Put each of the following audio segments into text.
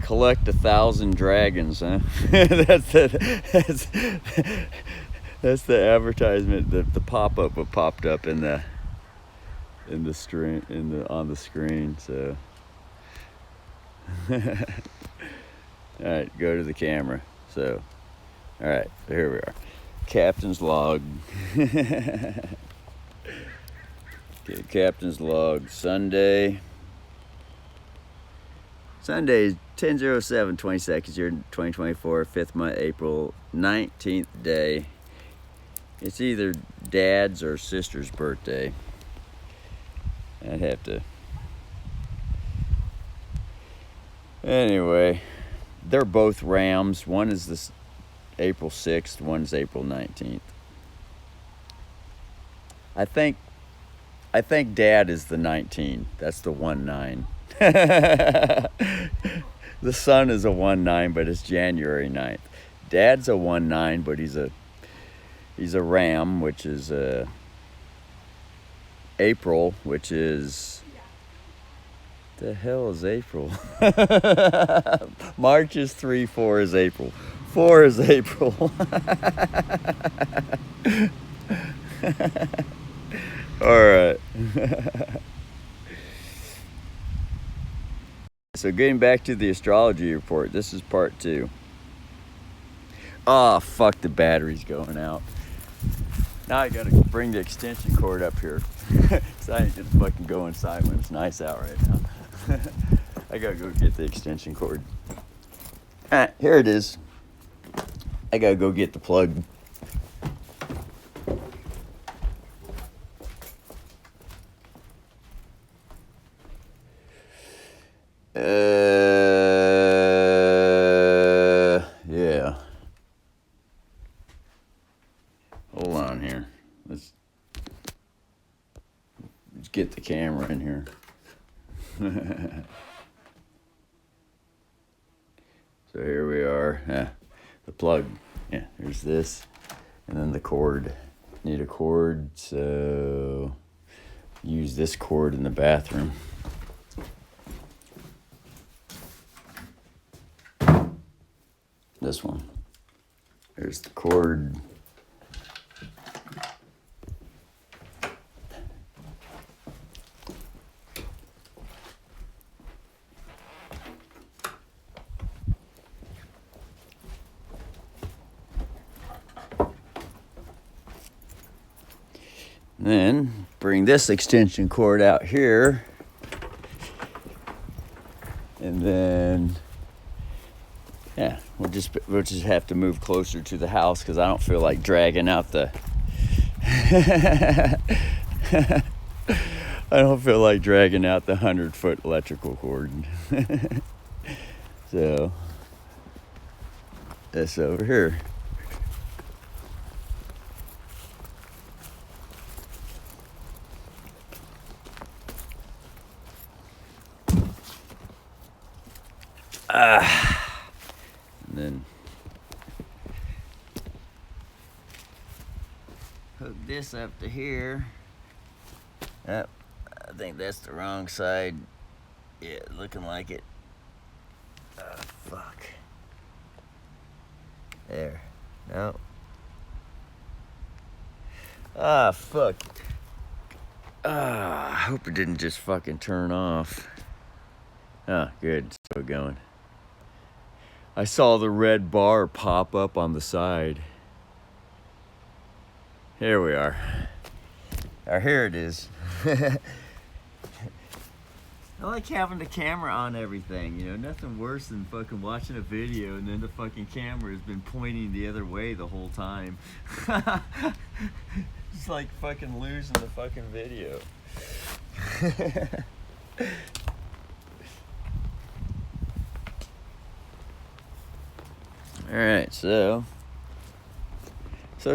collect 1,000 dragons, huh? That's the advertisement, the pop-up that popped up on the screen. So all right, go to the camera. So all right, so here we are, captain's log. Okay, captain's log, Sunday is 10/07, 22nd year 2024, 5th month, April, 19th day. It's either dad's or sister's birthday. I'd have to. Anyway, they're both Rams. One is this April 6th, one is April 19th. I think dad is the 19. That's the 1/9. The sun is a 1/9, but it's January 9th. Dad's a 1/9, but he's a Ram, which is April, which is, the hell is April? March is 3, 4 is April. 4 is April. All right. So getting back to the astrology report, this is part 2. Oh, fuck, the battery's going out. Now I gotta bring the extension cord up here. So I ain't just fucking go inside when it's nice out right now. I gotta go get the extension cord. Alright, here it is. I gotta go get the plug. Yeah. Hold on here. Let's get the camera in here. So here we are. The plug. Yeah, there's this. And then the cord. Need a cord, so use this cord in the bathroom. This one. There's the cord. Then bring this extension cord out here. And then we'll just have to move closer to the house because I don't feel like dragging out the I don't feel like dragging out the 100-foot electrical cord. So that's over here. And then hook this up to here. Yep, I think that's the wrong side. Yeah, looking like it. Oh, fuck. There. No. Ah, fuck. I hope it didn't just fucking turn off. Ah, good. It's still going. I saw the red bar pop up on the side. Here we are. Here it is. I like having the camera on everything, you know, nothing worse than fucking watching a video and then the fucking camera has been pointing the other way the whole time. It's like fucking losing the fucking video. Alright, so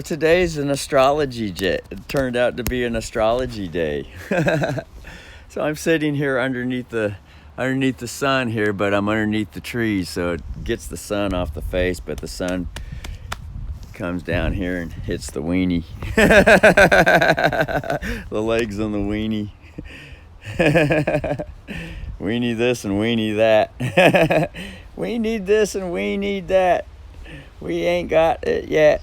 today's an astrology day. It turned out to be an astrology day. So I'm sitting here underneath the sun here, but I'm underneath the trees, so it gets the sun off the face, but the sun comes down here and hits the weenie. The legs on the weenie. We need this and we need that. We need this and we need that. We ain't got it yet.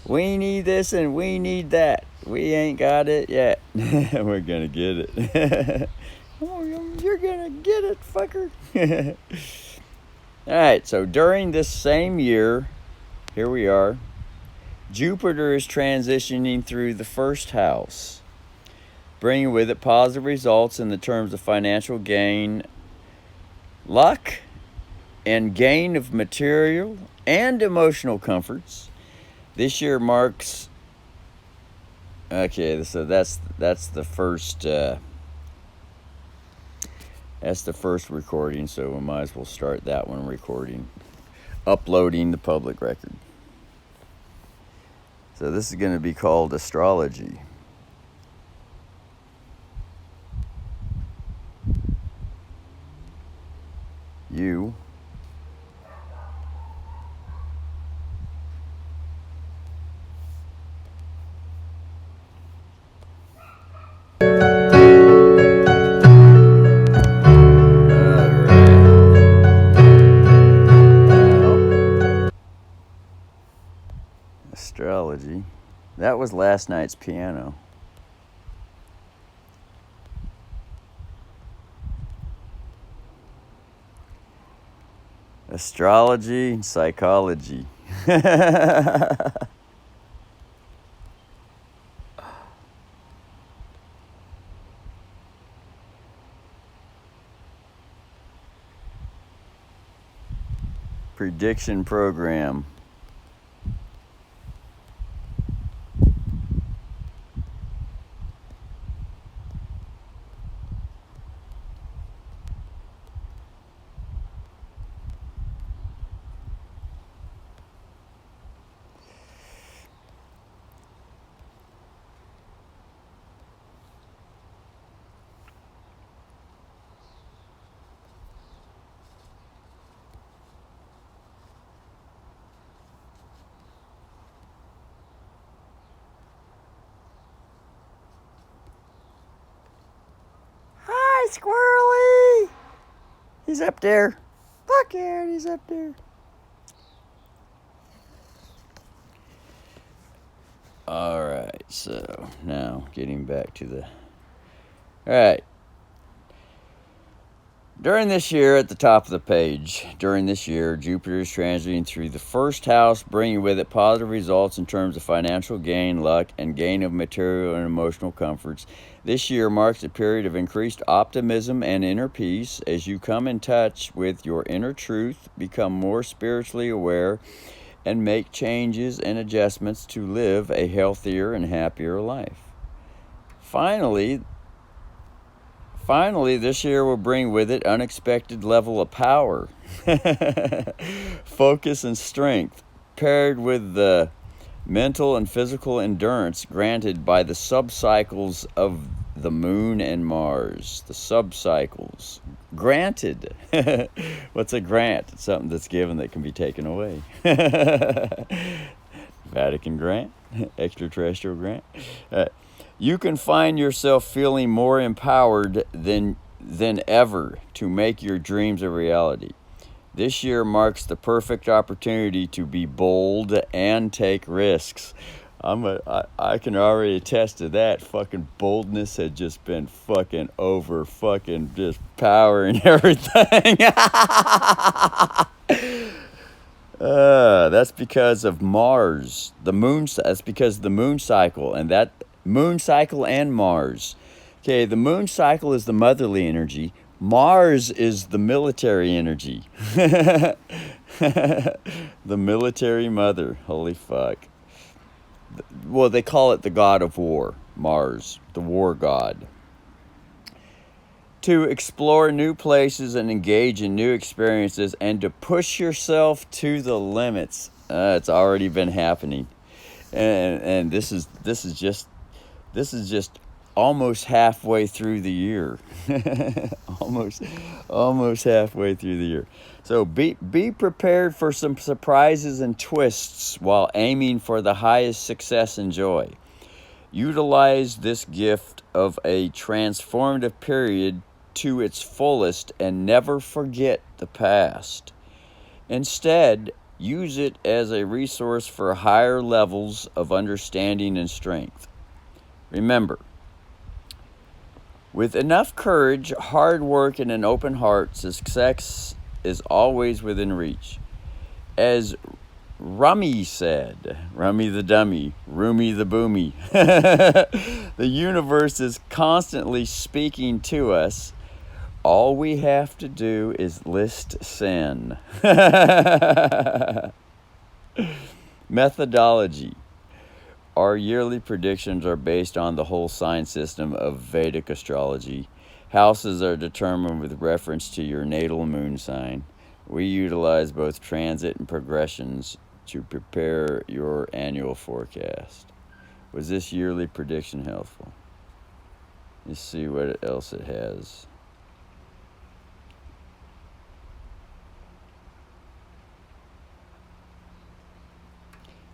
We need this and we need that. We ain't got it yet. We're gonna get it. Oh, you're gonna get it, fucker. Alright, so during this same year, here we are, Jupiter is transitioning through the first house, bringing with it positive results in the terms of financial gain, luck, and gain of material and emotional comforts. This year marks, okay, so that's the first recording, so we might as well start that one recording, uploading the public record. So this is going to be called Astrology. You Astrology. That was last night's piano. Astrology and psychology. Prediction program. Hi, Squirrely! He's up there. Look at, he's up there. Alright, so now getting back to the... Alright. During this year, at the top of the page, during this year, Jupiter is transiting through the first house, bringing with it positive results in terms of financial gain, luck, and gain of material and emotional comforts. This year marks a period of increased optimism and inner peace as you come in touch with your inner truth, become more spiritually aware, and make changes and adjustments to live a healthier and happier life. Finally, this year will bring with it unexpected level of power, focus, and strength, paired with the mental and physical endurance granted by the subcycles of the Moon and Mars. The subcycles. Granted. What's a grant? It's something that's given that can be taken away. Vatican grant? Extraterrestrial grant? You can find yourself feeling more empowered than ever to make your dreams a reality. This year marks the perfect opportunity to be bold and take risks. I can already attest to that. Fucking boldness had just been fucking over fucking just powering everything. That's because of Mars. That's because of the moon cycle, and that moon cycle and Mars. Okay, the moon cycle is the motherly energy. Mars is the military energy. The military mother. Holy fuck. Well, they call it the god of war, Mars, the war god. To explore new places and engage in new experiences and to push yourself to the limits. It's already been happening. And this is just almost halfway through the year. almost halfway through the year. So be prepared for some surprises and twists while aiming for the highest success and joy. Utilize this gift of a transformative period to its fullest and never forget the past. Instead, use it as a resource for higher levels of understanding and strength. Remember, with enough courage, hard work, and an open heart, success is always within reach. As Rummy said, Rummy the dummy, Roomy the boomy, the universe is constantly speaking to us. All we have to do is listen. Methodology. Our yearly predictions are based on the whole sign system of Vedic astrology. Houses are determined with reference to your natal moon sign. We utilize both transit and progressions to prepare your annual forecast. Was this yearly prediction helpful? Let's see what else it has.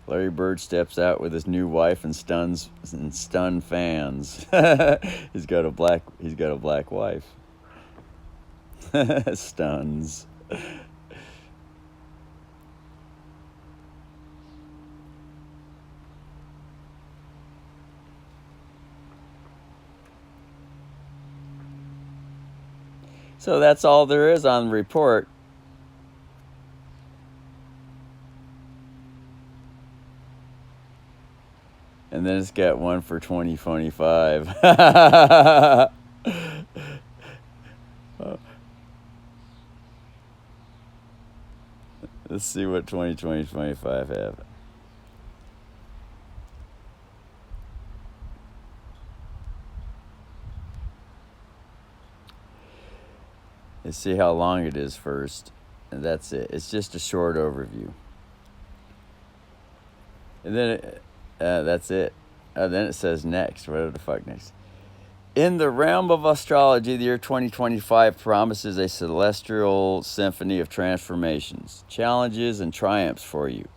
Larry Bird steps out with his new wife and stun fans. he's got a black wife. Stuns. So that's all there is on the report. And then it's got one for 2025. Let's see what 2025 have. Let's see how long it is first. And that's it. It's just a short overview. And then that's it. Then it says next. What the fuck next? In the realm of astrology, the year 2025 promises a celestial symphony of transformations, challenges, and triumphs for you.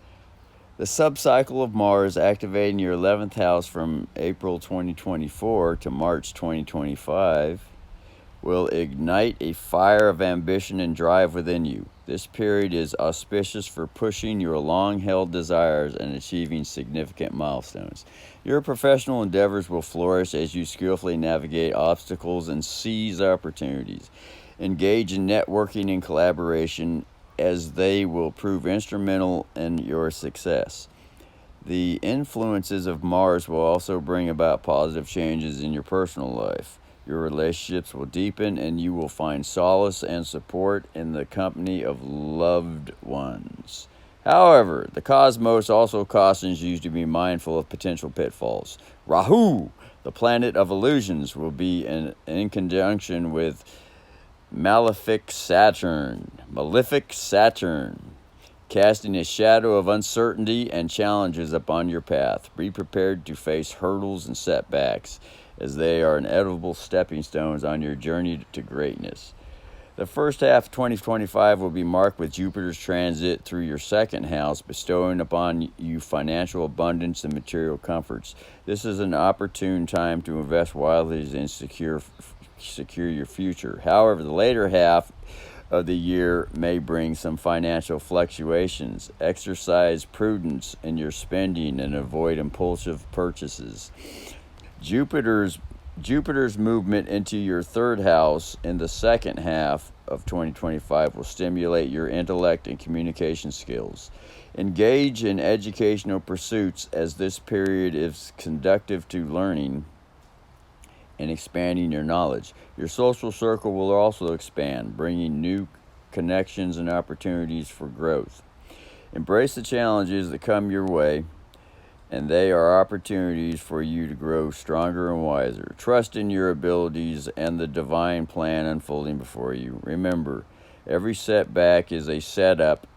The subcycle of Mars activating your 11th house from April 2024 to March 2025 will ignite a fire of ambition and drive within you. This period is auspicious for pushing your long-held desires and achieving significant milestones. Your professional endeavors will flourish as you skillfully navigate obstacles and seize opportunities. Engage in networking and collaboration as they will prove instrumental in your success. The influences of Mars will also bring about positive changes in your personal life. Your relationships will deepen and you will find solace and support in the company of loved ones. However, the cosmos also cautions you to be mindful of potential pitfalls. Rahu, the planet of illusions, will be in conjunction with malefic Saturn, casting a shadow of uncertainty and challenges upon your path. Be prepared to face hurdles and setbacks, as they are inevitable stepping stones on your journey to greatness. The first half of 2025 will be marked with Jupiter's transit through your second house, bestowing upon you financial abundance and material comforts. This is an opportune time to invest wisely and secure your future. However, the later half of the year may bring some financial fluctuations. Exercise prudence in your spending and avoid impulsive purchases. Jupiter's movement into your third house in the second half of 2025 will stimulate your intellect and communication skills. Engage in educational pursuits, as this period is conducive to learning and expanding your knowledge. Your social circle will also expand, bringing new connections and opportunities for growth. Embrace the challenges that come your way, and they are opportunities for you to grow stronger and wiser. Trust in your abilities and the divine plan unfolding before you. Remember, every setback is a setup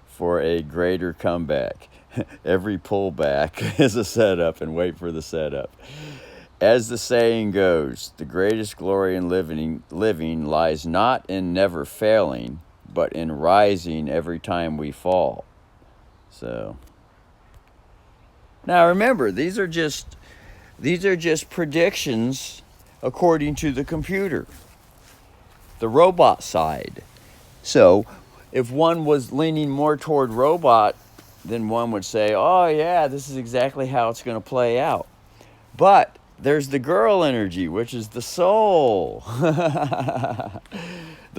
for a greater comeback. Every pullback is a setup, and wait for the setup. As the saying goes, the greatest glory in living lies not in never failing, but in rising every time we fall. So, now remember, these are just These are just predictions according to the computer, the robot side. So if one was leaning more toward robot, then one would say, oh yeah, this is exactly how it's going to play out. But there's the girl energy, which is the soul. The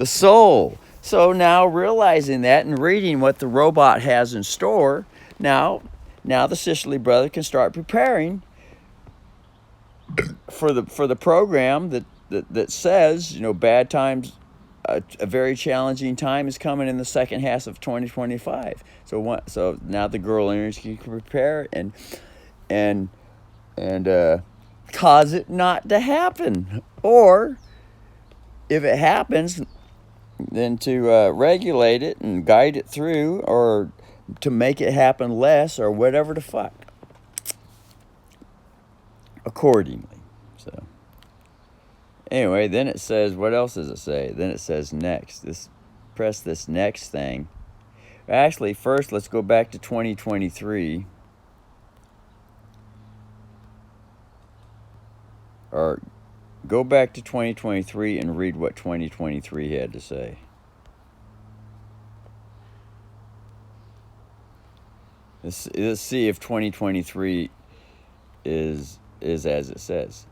soul. So now realizing that and reading what the robot has in store, now the Sicily brother can start preparing for the program that says, bad times, a very challenging time is coming in the second half of 2025. So now the girl energy can prepare and cause it not to happen, or if it happens, then to regulate it and guide it through, or to make it happen less, or whatever the fuck, accordingly. So anyway, then it says, what else does it say? Then it says next. Press this next thing. Actually, first let's go back to 2023. Or go back to 2023 and read what 2023 had to say. Let's see if 2023 is as it says.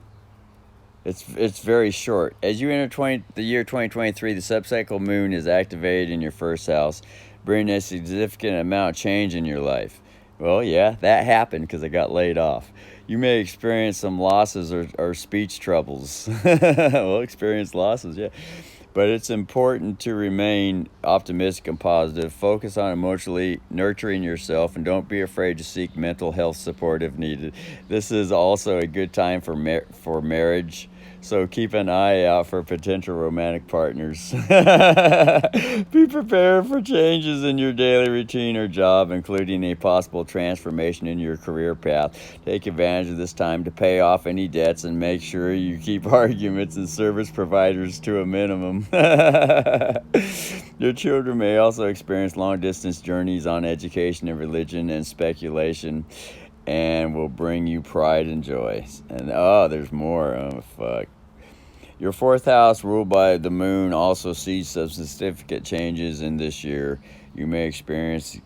It's very short. As you enter the year 2023, the subcycle moon is activated in your first house, bringing a significant amount of change in your life. Well, yeah, that happened because I got laid off. You may experience some losses or speech troubles. We'll experience losses, yeah. But it's important to remain optimistic and positive. Focus on emotionally nurturing yourself, and don't be afraid to seek mental health support if needed. This is also a good time for marriage. So keep an eye out for potential romantic partners. Be prepared for changes in your daily routine or job, including a possible transformation in your career path. Take advantage of this time to pay off any debts and make sure you keep arguments and service providers to a minimum. Your children may also experience long-distance journeys on education and religion and speculation, and will bring you pride and joy. And there's more. Oh, fuck. Your fourth house, ruled by the moon, also sees some significant changes in this year. You may experience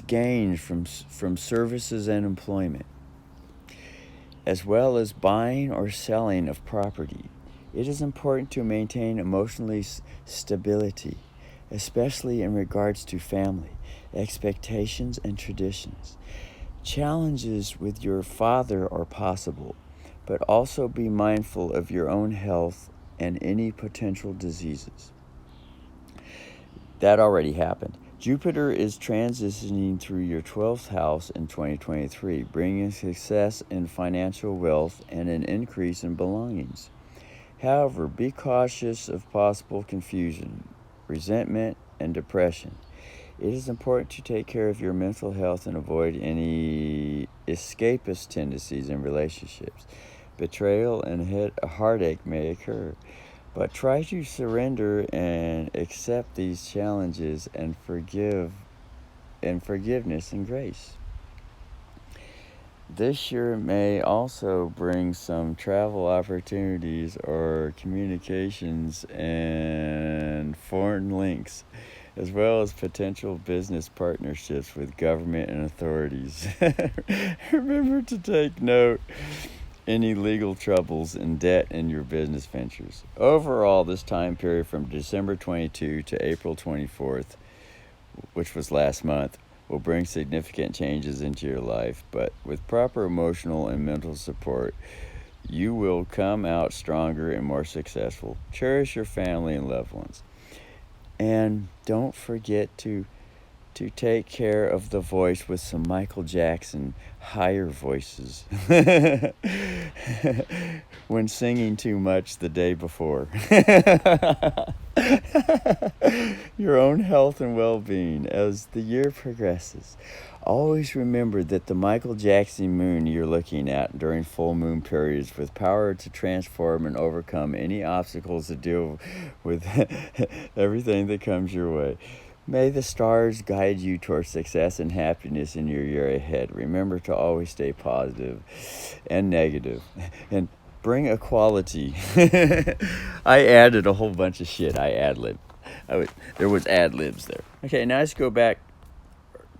gains from services and employment, as well as buying or selling of property. It is important to maintain emotional stability, especially in regards to family, expectations, and traditions. Challenges with your father are possible, but also be mindful of your own health and any potential diseases. That already happened. Jupiter is transitioning through your 12th house in 2023, bringing success in financial wealth and an increase in belongings. However, be cautious of possible confusion, resentment, and depression. It is important to take care of your mental health and avoid any escapist tendencies in relationships. Betrayal and heartache may occur, but try to surrender and accept these challenges and forgiveness and grace. This year may also bring some travel opportunities or communications and foreign links, as well as potential business partnerships with government and authorities. Remember to take note any legal troubles and debt in your business ventures. Overall, this time period from December 22 to April 24th, which was last month, will bring significant changes into your life, but with proper emotional and mental support, you will come out stronger and more successful. Cherish your family and loved ones. And don't forget to take care of the voice with some Michael Jackson higher voices when singing too much the day before. Your own health and well-being as the year progresses. Always remember that the Michael Jackson moon you're looking at during full moon periods with power to transform and overcome any obstacles to deal with everything that comes your way. May the stars guide you towards success and happiness in your year ahead. Remember to always stay positive and negative. And bring equality. I added a whole bunch of shit. I ad-libbed. There was ad-libs there. Okay, now let's go back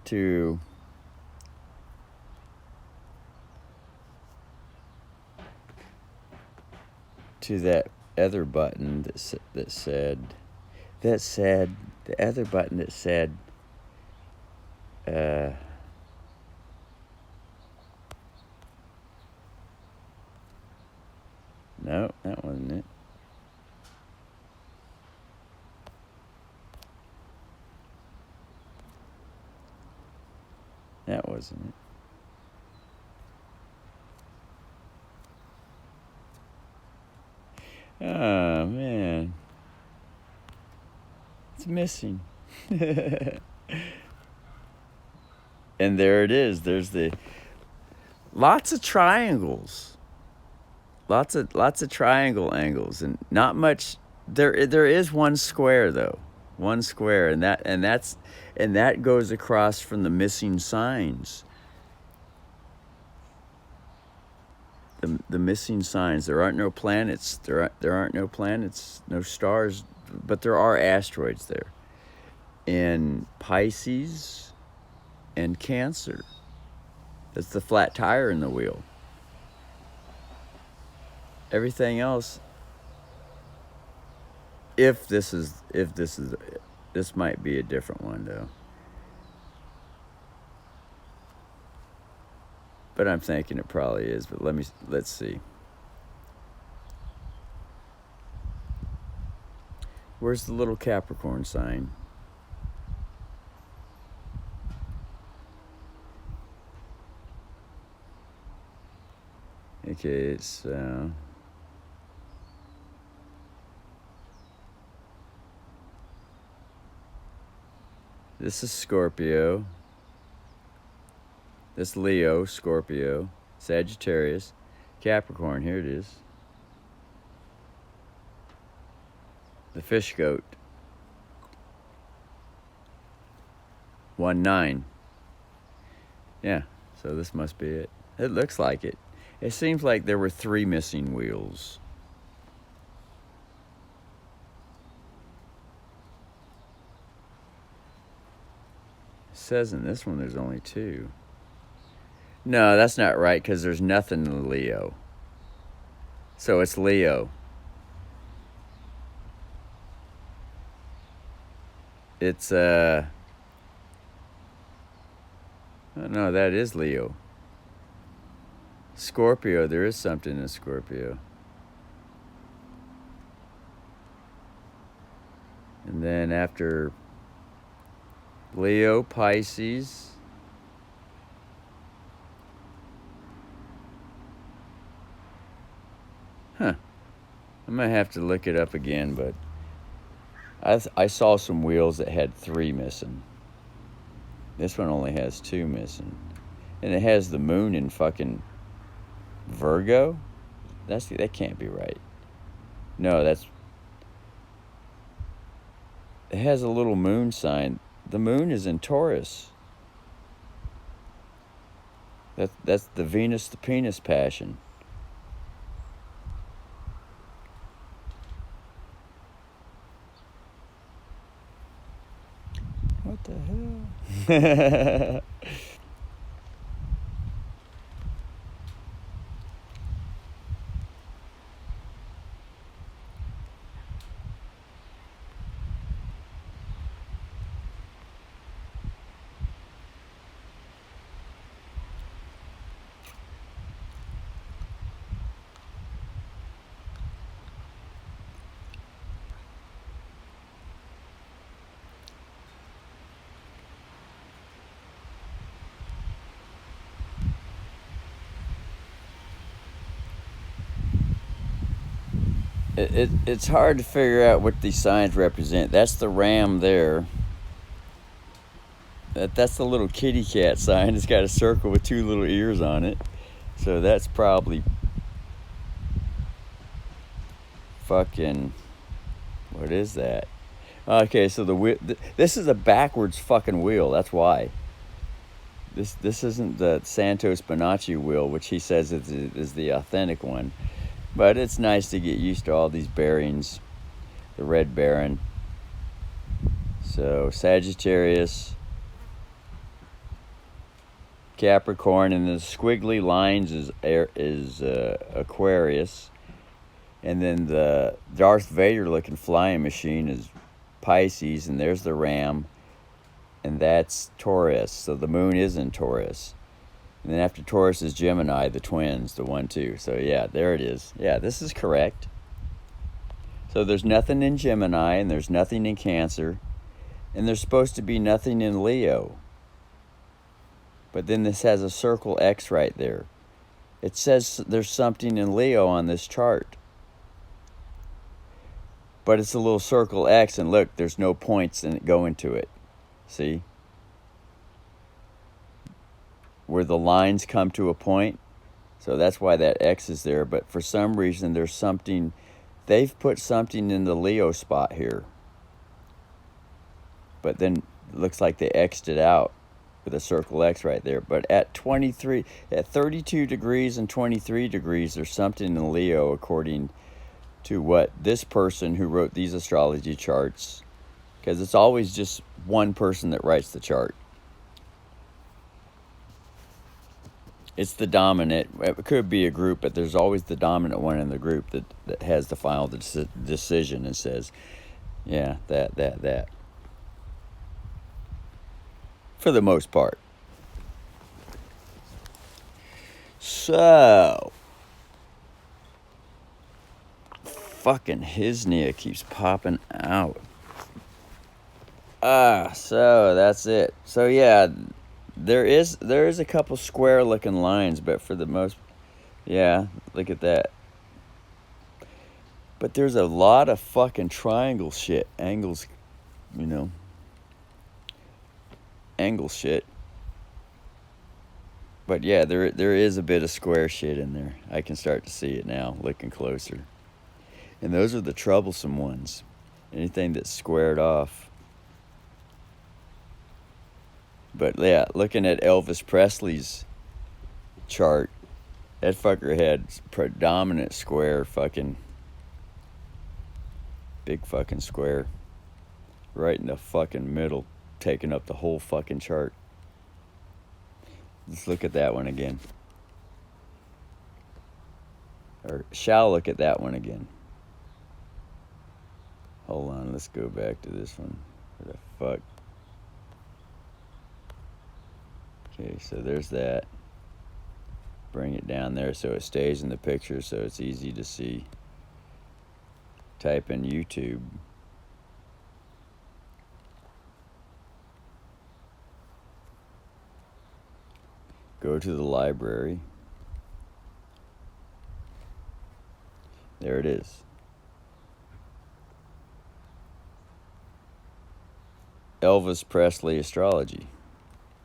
to that other button that said the other button that said no, that wasn't it. That wasn't it. Oh man, it's missing. And there it is. There's the lots of triangles. Lots of triangle angles, and not much. There is one square though, one square, and that goes across from the missing signs. The missing signs. There aren't no planets. There aren't no planets, no stars, but there are asteroids there. In Pisces and Cancer. That's the flat tire in the wheel. Everything else, this might be a different one though. But I'm thinking it probably is, but let's see. Where's the little Capricorn sign? Okay, it's this is Scorpio. This Leo, Scorpio, Sagittarius, Capricorn. Here it is. The fish goat. 1-9. Yeah, so this must be it. It looks like it. It seems like there were 3 missing wheels. It says in this one there's only 2. No, that's not right, because there's nothing in Leo. So it's Leo. It's oh, no, that is Leo. Scorpio, there is something in Scorpio. And then after Leo, Pisces. Huh. I might have to look it up again, but I saw some wheels that had 3 missing. This one only has 2 missing. And it has the moon in fucking Virgo? That can't be right. No, it has a little moon sign. The moon is in Taurus. That's the Venus, the penis passion. What the hell? It's hard to figure out what these signs represent. That's the ram there. That's the little kitty cat sign. It's got a circle with 2 little ears on it. So that's probably fucking, what is that? Okay, so the wheel. This is a backwards fucking wheel. That's why. This isn't the Santos Bonacci wheel, which he says is the authentic one. But it's nice to get used to all these bearings. The Red Baron. So Sagittarius, Capricorn, and the squiggly lines is Aquarius, and then the Darth Vader looking flying machine is Pisces, and there's the Ram, and that's Taurus. So the moon is in Taurus, and then after Taurus is Gemini, the twins, the 1-2. So yeah, there it is. Yeah, this is correct. So there's nothing in Gemini, and there's nothing in Cancer, and there's supposed to be nothing in Leo. But then this has a circle X right there. It says there's something in Leo on this chart. But it's a little circle X, and look, there's no points in it going to it. See? Where the lines come to a point. So that's why that X is there. But for some reason, there's something. They've put something in the Leo spot here. But then it looks like they X'd it out with a circle X right there. But at 32 degrees and 23 degrees, there's something in Leo according to what this person who wrote these astrology charts, because it's always just one person that writes the chart. It's the dominant. It could be a group, but there's always the dominant one in the group that has the final decision and says, yeah, that. For the most part. So, fucking Hisnia keeps popping out. So that's it. So yeah, there is a couple square looking lines, but for the most, yeah, look at that. But there's a lot of fucking triangle shit, angles, angle shit. But yeah, there is a bit of square shit in there. I can start to see it now, looking closer. And those are the troublesome ones. Anything that's squared off. But yeah, looking at Elvis Presley's chart, that fucker had predominant square fucking, big fucking square. Right in the fucking middle, taking up the whole fucking chart. Let's look at that one again. Or shall look at that one again. Hold on, let's go back to this one. Where the fuck? Okay, so there's that. Bring it down there so it stays in the picture so it's easy to see. Type in YouTube. Go to the library. There it is. Elvis Presley Astrology.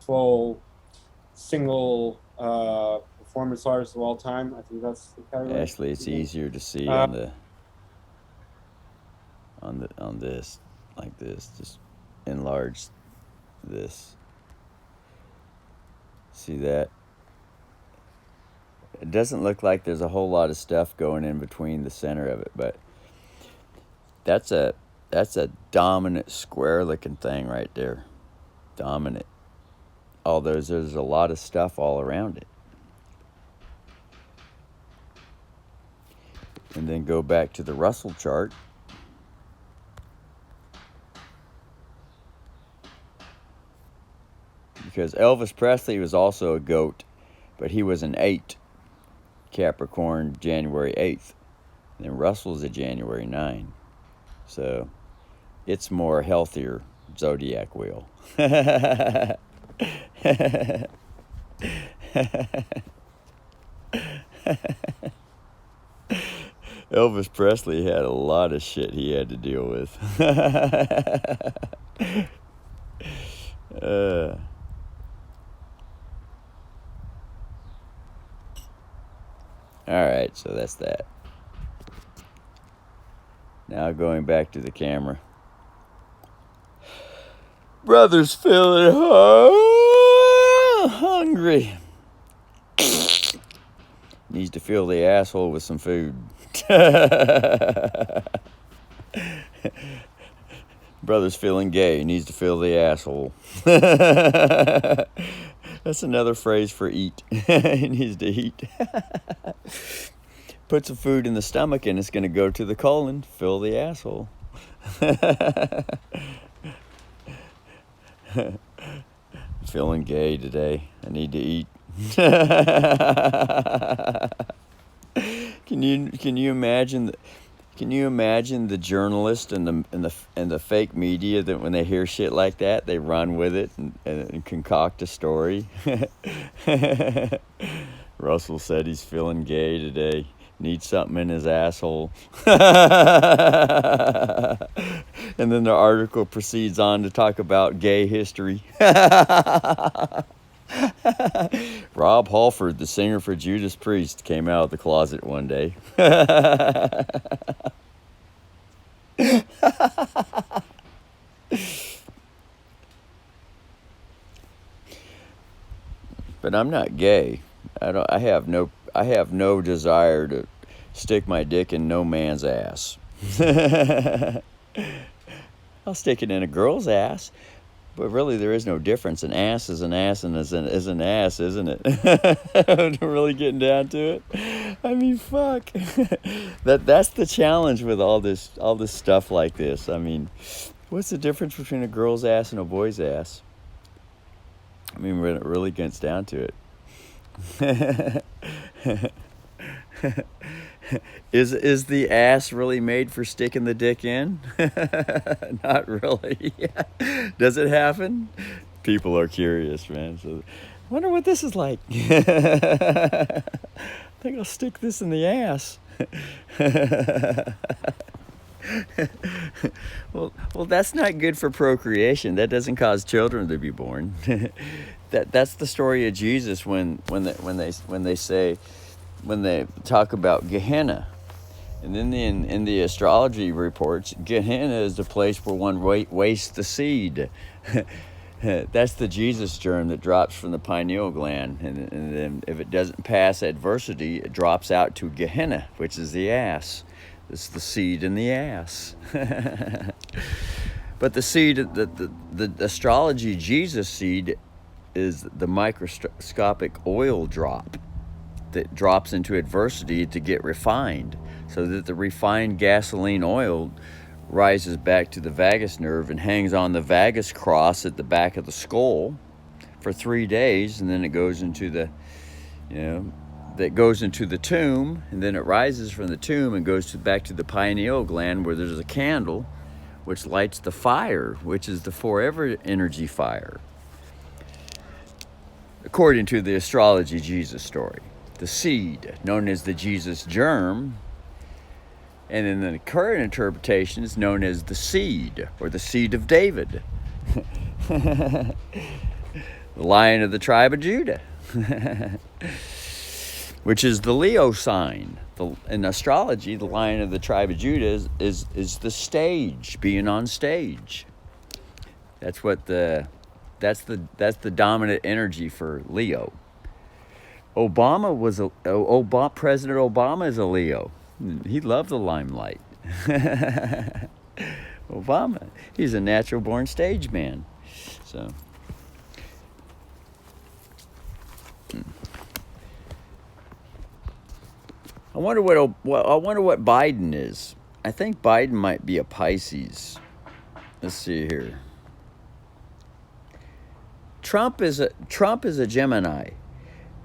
Full single performance artist of all time. I think that's the category. Actually, it's easier to see on this, like this. Just enlarge this. See that? It doesn't look like there's a whole lot of stuff going in between the center of it, but that's a dominant square looking thing right there. Dominant. Although there's a lot of stuff all around it. And then go back to the Russell chart. Because Elvis Presley was also a goat, but he was an 8, Capricorn, January 8th. And then Russell's a January 9. So it's more healthier zodiac wheel. Elvis Presley had a lot of shit he had to deal with. Alright, so that's that. Now going back to the camera. Brother's feeling hungry. Needs to fill the asshole with some food. Brother's feeling gay. Needs to fill the asshole. That's another phrase for eat. He needs to eat. Put some food in the stomach and it's going to go to the colon. Fill the asshole. Feeling gay today. I need to eat. Can you imagine the journalist and the fake media that when they hear shit like that they run with it and concoct a story? Russell said he's feeling gay today. Needs something in his asshole. And then the article proceeds on to talk about gay history. Rob Halford, the singer for Judas Priest, came out of the closet one day. But I'm not gay. I have no desire to stick my dick in no man's ass. I'll stick it in a girl's ass, but really there is no difference. An ass is an ass and is an ass, isn't it? Really getting down to it. I mean, fuck. That's the challenge with all this stuff like this. I mean, what's the difference between a girl's ass and a boy's ass? I mean, when it really gets down to it. Is the ass really made for sticking the dick in? Not really. Does it happen? People are curious, man. So, I wonder what this is like. I think I'll stick this in the ass. Well, that's not good for procreation. That doesn't cause children to be born. That's the story of Jesus when they talk about Gehenna. And then in the astrology reports, Gehenna is the place where one wastes the seed. That's the Jesus germ that drops from the pineal gland. And then if it doesn't pass adversity, it drops out to Gehenna, which is the ass. It's the seed in the ass. But the seed, the astrology Jesus seed is the microscopic oil drop that drops into adversity to get refined, so that the refined gasoline oil rises back to the vagus nerve and hangs on the vagus cross at the back of the skull for 3 days, and then it goes into the, that goes into the tomb, and then it rises from the tomb and goes back to the pineal gland where there's a candle which lights the fire, which is the forever energy fire, according to the astrology Jesus story. The seed, known as the Jesus germ, and in the current interpretation is known as the seed, or the seed of David. The Lion of the tribe of Judah. Which is the Leo sign. In astrology, the Lion of the tribe of Judah is the stage, being on stage. That's the dominant energy for Leo. President Obama is a Leo. He loved the limelight. Obama, he's a natural born stage man. So. I wonder what Biden is. I think Biden might be a Pisces. Let's see here. Trump is a Gemini,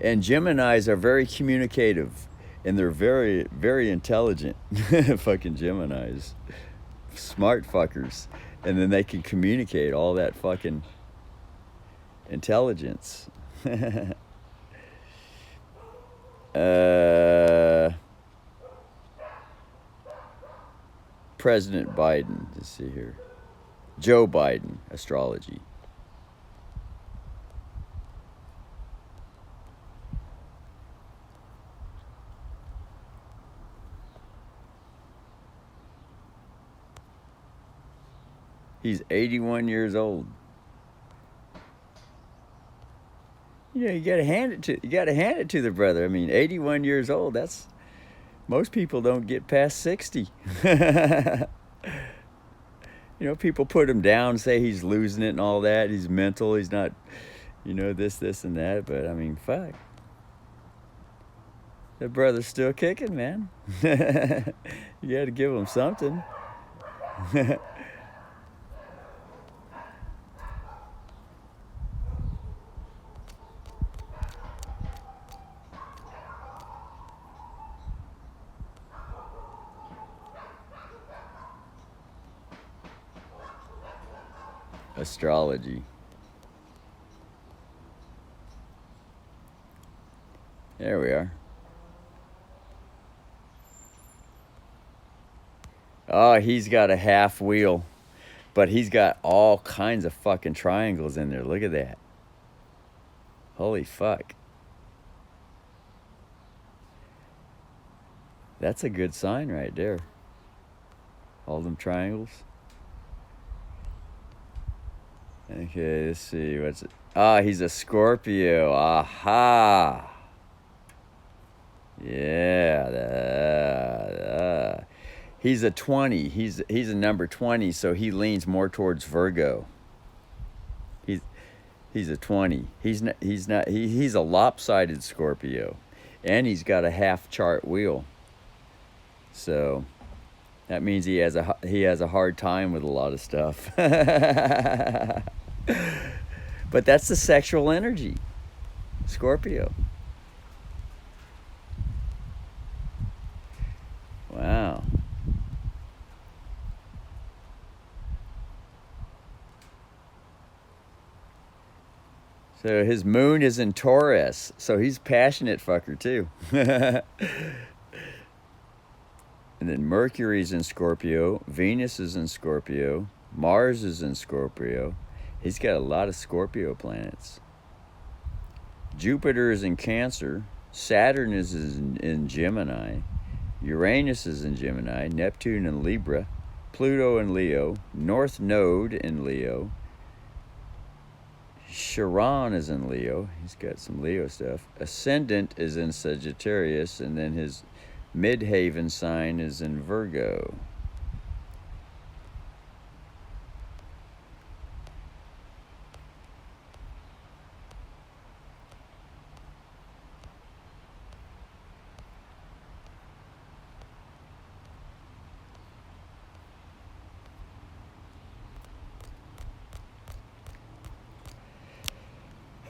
and Geminis are very communicative, and they're very, very intelligent. Fucking Geminis, smart fuckers, and then they can communicate all that fucking intelligence. President Biden, let's see here. Joe Biden, astrology. He's 81 years old. you gotta hand it to the brother. I mean, 81 years old. That's most people don't get past 60. People put him down, say he's losing it and all that. He's mental. He's not, this, and that. But I mean, fuck. The brother's still kicking, man. You got to give him something. Astrology. There we are. Oh, he's got a half wheel, but he's got all kinds of fucking triangles in there. Look at that. Holy fuck. That's a good sign right there. All them triangles. Okay, let's see. What's it? Ah, he's a Scorpio. Aha. Yeah. He's a 20. He's a number 20, so he leans more towards Virgo. He's a 20. He's a lopsided Scorpio, and he's got a half chart wheel. So that means he has a hard time with a lot of stuff. But that's the sexual energy, Scorpio. Wow. So his moon is in Taurus, so he's passionate fucker too. And then Mercury's in Scorpio, Venus is in Scorpio, Mars is in Scorpio. He's got a lot of Scorpio planets. Jupiter is in Cancer, Saturn is in Gemini, Uranus is in Gemini, Neptune in Libra, Pluto in Leo, North Node in Leo, Chiron is in Leo. He's got some Leo stuff. Ascendant is in Sagittarius, and then his midhaven sign is in Virgo.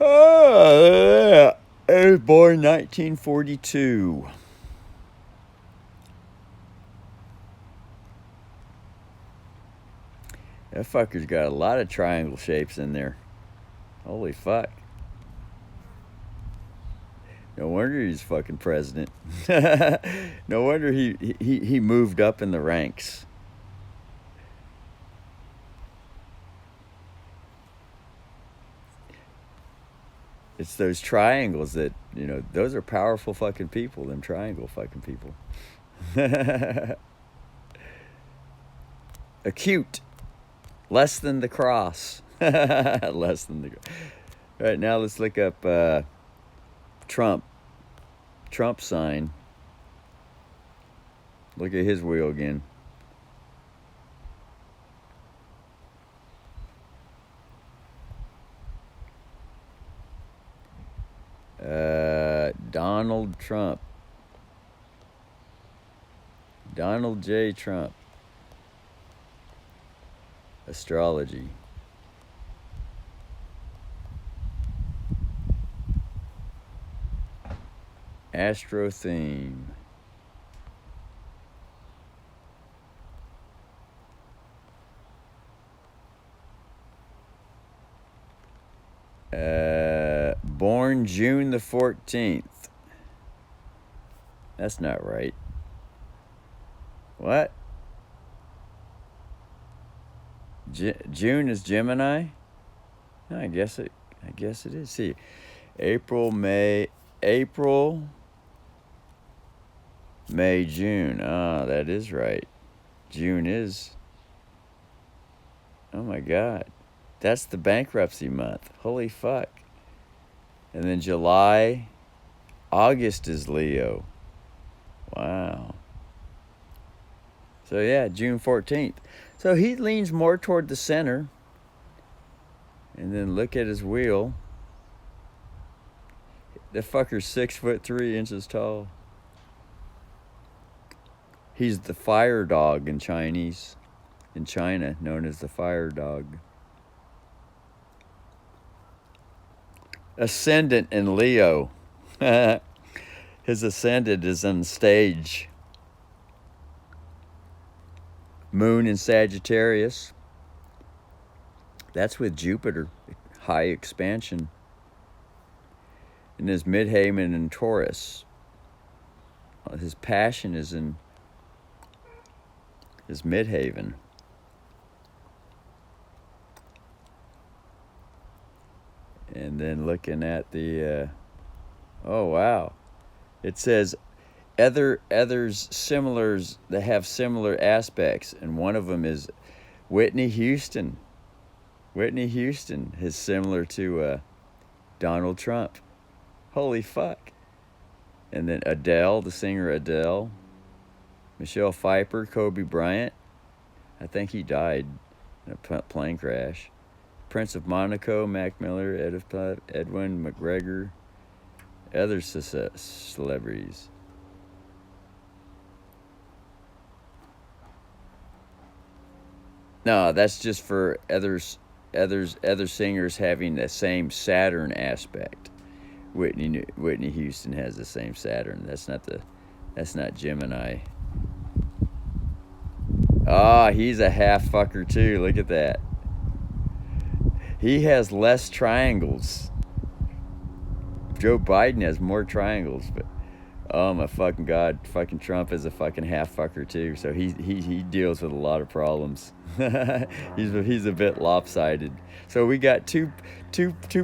Oh, I was born 1942. That fucker's got a lot of triangle shapes in there. Holy fuck. No wonder he's fucking president. No wonder he moved up in the ranks. It's those triangles that, those are powerful fucking people, them triangle fucking people. Acute. Less than the cross. Less than the... Right, now let's look up Trump. Trump sign. Look at his wheel again. Donald Trump. Donald J. Trump. Astrology. Astro theme. Born June the 14th. That's not right. What? June is Gemini? No, I guess it is. See, April, May, June. Ah, that is right. June is. Oh my God. That's the bankruptcy month. Holy fuck. And then July, August is Leo. Wow. So yeah, June 14th. So he leans more toward the center. And then look at his wheel. The fucker's 6'3" tall. He's the fire dog in Chinese. In China, known as the fire dog. Ascendant in Leo. His ascendant is on stage. Moon in Sagittarius. That's with Jupiter. High expansion. And his midheaven in Taurus. His passion is in his midheaven. And then looking at the, oh wow, it says others similars that have similar aspects, and one of them is Whitney Houston. Whitney Houston is similar to Donald Trump. Holy fuck. And then Adele, the singer Adele. Michelle Pfeiffer, Kobe Bryant. I think he died in a plane crash. Prince of Monaco, Mac Miller, Edwin McGregor, other celebrities. No, that's just for other singers having the same Saturn aspect. Whitney Houston has the same Saturn. That's not Gemini. Ah, he's a half fucker too. Look at that. He has less triangles. Joe Biden has more triangles, but oh my fucking god, fucking Trump is a fucking half fucker too. So he deals with a lot of problems. he's a bit lopsided. So we got two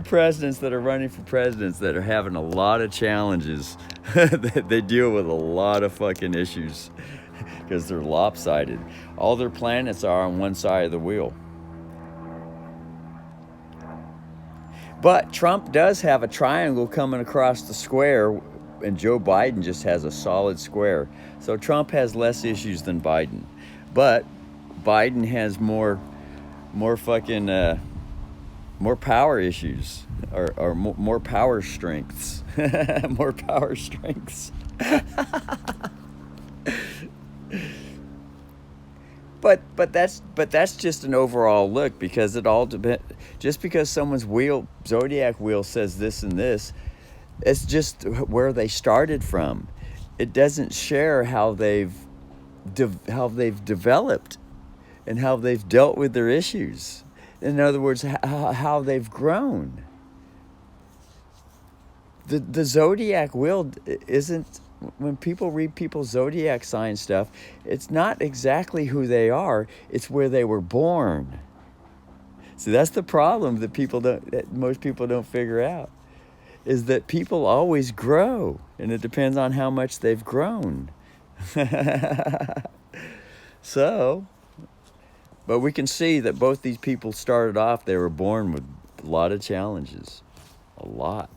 presidents that are running for presidents that are having a lot of challenges. They deal with a lot of fucking issues because they're lopsided. All their planets are on one side of the wheel. But Trump does have a triangle coming across the square, and Joe Biden just has a solid square. So Trump has less issues than Biden. But Biden has more fucking, more power issues, or more power strengths. More power strengths. But that's just an overall look, because it all depends. Just because someone's zodiac wheel says this and this, it's just where they started from. It doesn't share how they've developed and how they've dealt with their issues. In other words, how they've grown. The zodiac wheel isn't. When people read people's zodiac sign stuff, it's not exactly who they are, it's where they were born. See, that's the problem that most people don't figure out, is that people always grow, and it depends on how much they've grown. So, but we can see that both these people started off, they were born with a lot of challenges. A lot.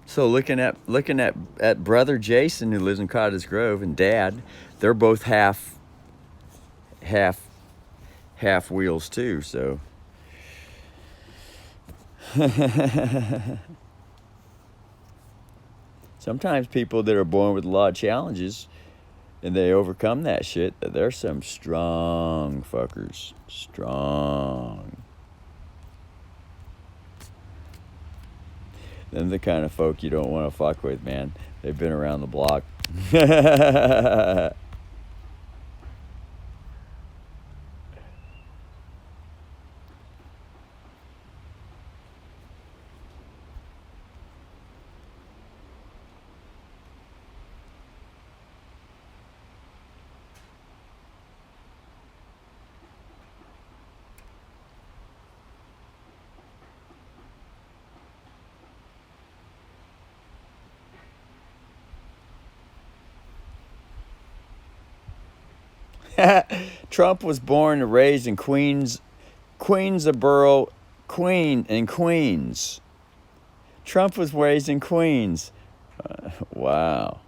So looking at brother Jason, who lives in Cottage Grove, and dad, they're both half wheels too. So sometimes people that are born with a lot of challenges and they overcome that shit, they're some strong fuckers. Strong. Them the kind of folk you don't want to fuck with, man. They've been around the block. Trump was born and raised in Queens, Queensboro, Queen in Queens. Trump was raised in Queens. Wow.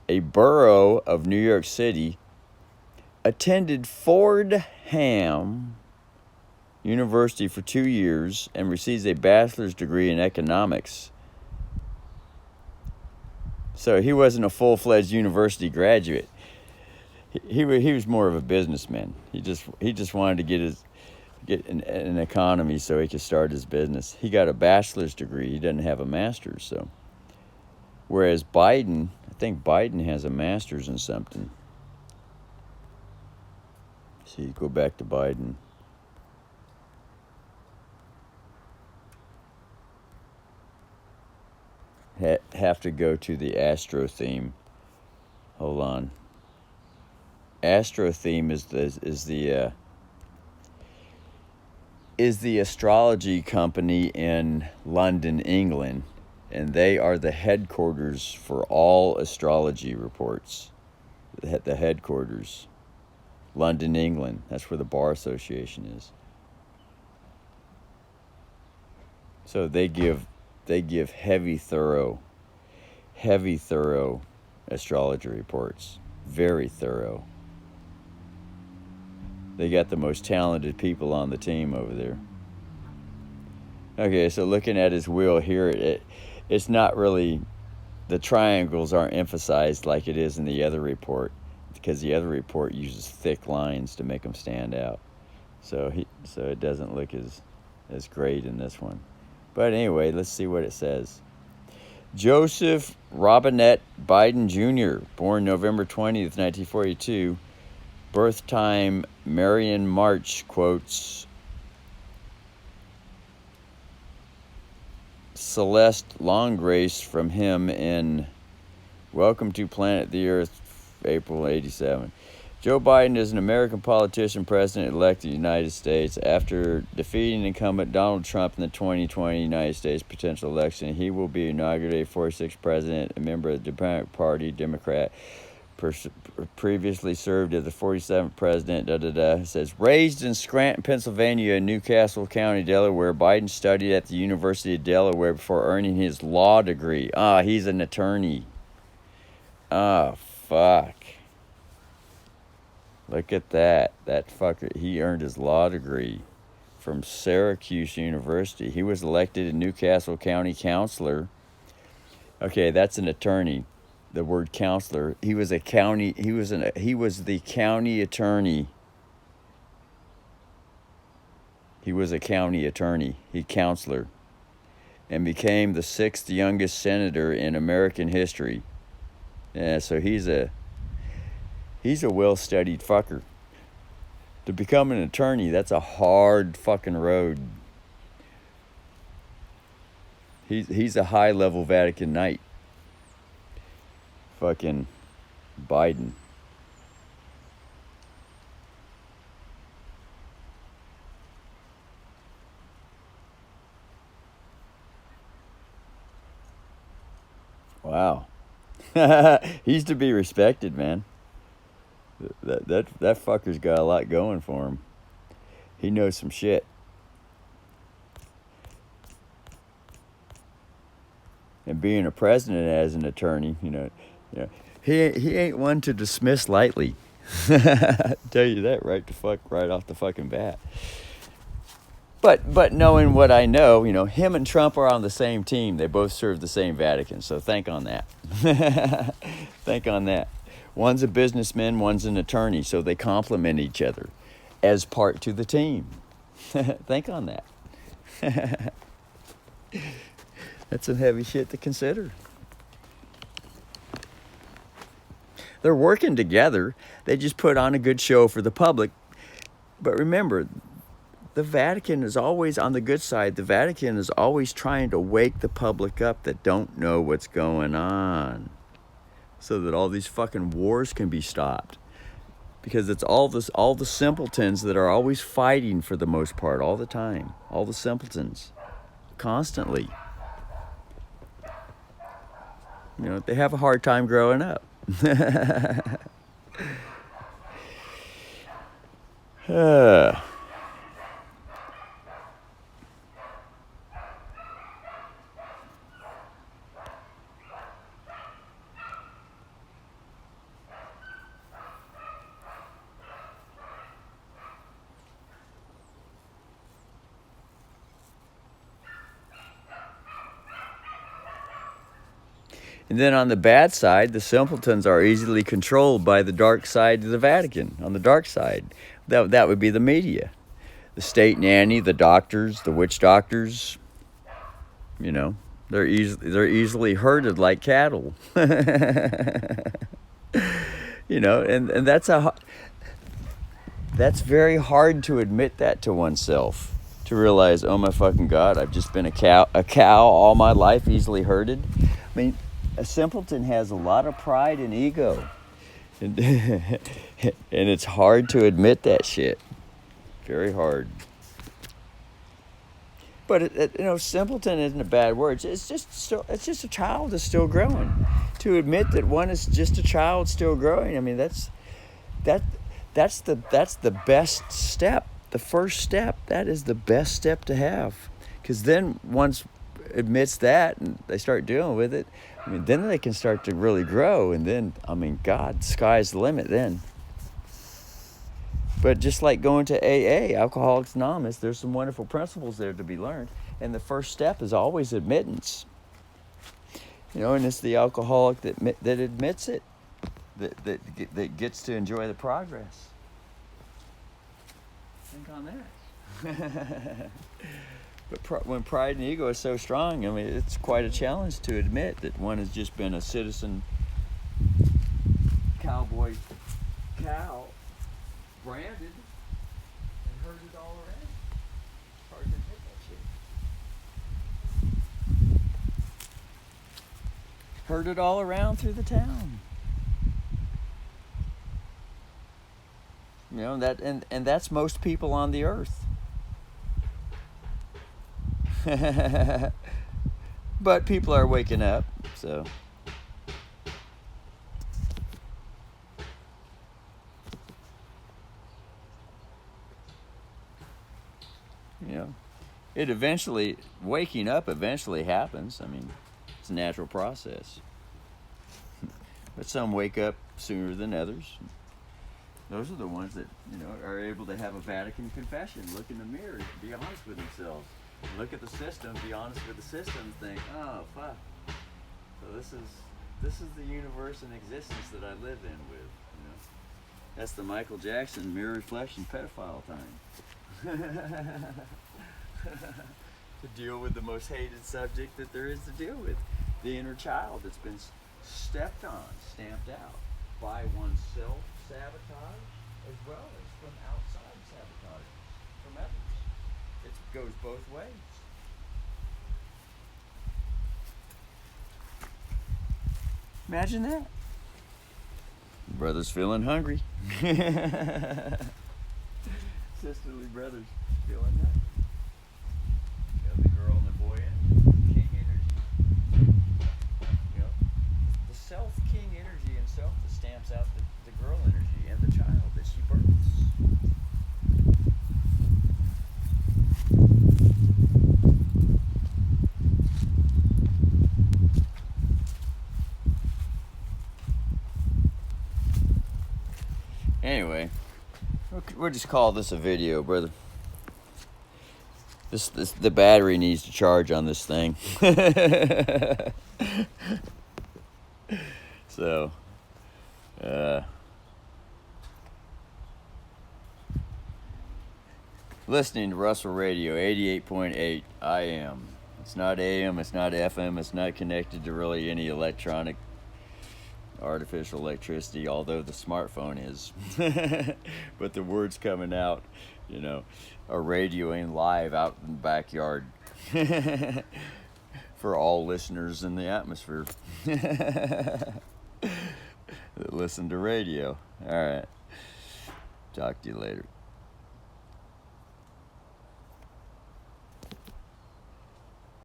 A borough of New York City. Attended Fordham University for 2 years and receives a bachelor's degree in economics. So he wasn't a full-fledged university graduate. He was more of a businessman. He just wanted to get an economy so he could start his business. He got a bachelor's degree. He doesn't have a master's. So, whereas Biden, I think Biden has a master's in something. See, go back to Biden. Have to go to the astro theme. Hold on. Astro theme is the astrology company in London, England, and they are the headquarters for all astrology reports. The headquarters, London, England. That's where the Bar Association is. So they give heavy, thorough astrology reports. Very thorough. They got the most talented people on the team over there. Okay, so looking at his wheel here, it's not really, the triangles aren't emphasized like it is in the other report, because the other report uses thick lines to make them stand out. So it doesn't look as great in this one. But anyway, let's see what it says. Joseph Robinette Biden Jr., born November 20th, 1942. Birth time, Marion March, quotes Celeste Longgrace from him in Welcome to Planet the Earth, April 87. Joe Biden is an American politician, president-elect of the United States. After defeating incumbent Donald Trump in the 2020 United States potential election, he will be inaugurated 46th president, a member of the Democratic Party, Democrat. Previously served as the 47th president. It says, raised in Scranton, Pennsylvania, and Newcastle County, Delaware, Biden studied at the University of Delaware before earning his law degree. He's an attorney. Fuck. Look at that. That fucker. He earned his law degree from Syracuse University. He was elected a Newcastle County councilor. Okay, that's an attorney. The word counselor. He was the county attorney. He was a county attorney. He counselor. And became the 6th youngest senator in American history. Yeah, so he's a well-studied fucker. To become an attorney, that's a hard fucking road. He's a high-level Vatican Knight. Fucking Biden. Wow. He's to be respected, man. That fucker's got a lot going for him. He knows some shit. And being a president as an attorney, he ain't one to dismiss lightly. Tell you that right off the fucking bat. But knowing what I know, him and Trump are on the same team. They both serve the same Vatican, so think on that. Think on that. One's a businessman, one's an attorney, so they complement each other as part to the team. Think on that. That's some heavy shit to consider. They're working together. They just put on a good show for the public. But remember, the Vatican is always on the good side. The Vatican is always trying to wake the public up that don't know what's going on, so that all these fucking wars can be stopped. Because it's all the simpletons that are always fighting for the most part, all the time. All the simpletons. Constantly. They have a hard time growing up. And then on the bad side, the simpletons are easily controlled by the dark side of the Vatican. On the dark side, that would be the media. The state nanny, the doctors, the witch doctors, you know, they're easily herded like cattle. You know, and that's very hard to admit that to oneself. To realize, oh my fucking God, I've just been a cow all my life, easily herded. I mean, a simpleton has a lot of pride and ego. And, and it's hard to admit that shit. Very hard. But you know, simpleton isn't a bad word. It's just a child that's still growing. To admit that one is just a child still growing, I mean, that's the best step. The first step, that is the best step to have. Because then once admits that and they start dealing with it, I mean, then they can start to really grow. And then, I mean, God, sky's the limit then. But just like going to AA, Alcoholics Anonymous, there's some wonderful principles there to be learned. And the first step is always admittance. You know, and it's the alcoholic that admits it, that gets to enjoy the progress. Think on that. But when pride and ego is so strong, I mean, it's quite a challenge to admit that one has just been a citizen cowboy cow, branded and herded all around. It's hard to admit that shit. Herded all around through the town. You know, that and that's most people on the earth. But people are waking up, so. You know, waking up eventually happens. I mean, it's a natural process. But some wake up sooner than others. Those are the ones that, you know, are able to have a Vatican confession, look in the mirror, be honest with themselves, look at the system, be honest with the system, and think, oh fuck. So this is the universe and existence that I live in with. You know, that's the Michael Jackson mirror reflection pedophile time. To deal with the most hated subject that there is to deal with, the inner child that's been stepped on, stamped out by one's self-sabotage as well as from outside sabotage from others. It goes both ways. Imagine that. Brothers feeling hungry. Sisterly brothers feeling that. You know, the girl and the boy in king energy. You know, the self-king energy in self that stamps out the girl energy and the child that she births. Anyway, we'll just call this a video, brother. The battery needs to charge on this thing. So, listening to Russell Radio 88.8 IM. It's not AM, it's not FM, it's not connected to really any electronic artificial electricity, although the smartphone is. But the words coming out, you know, are radioing live out in the backyard for all listeners in the atmosphere that listen to radio. All right. Talk to you later.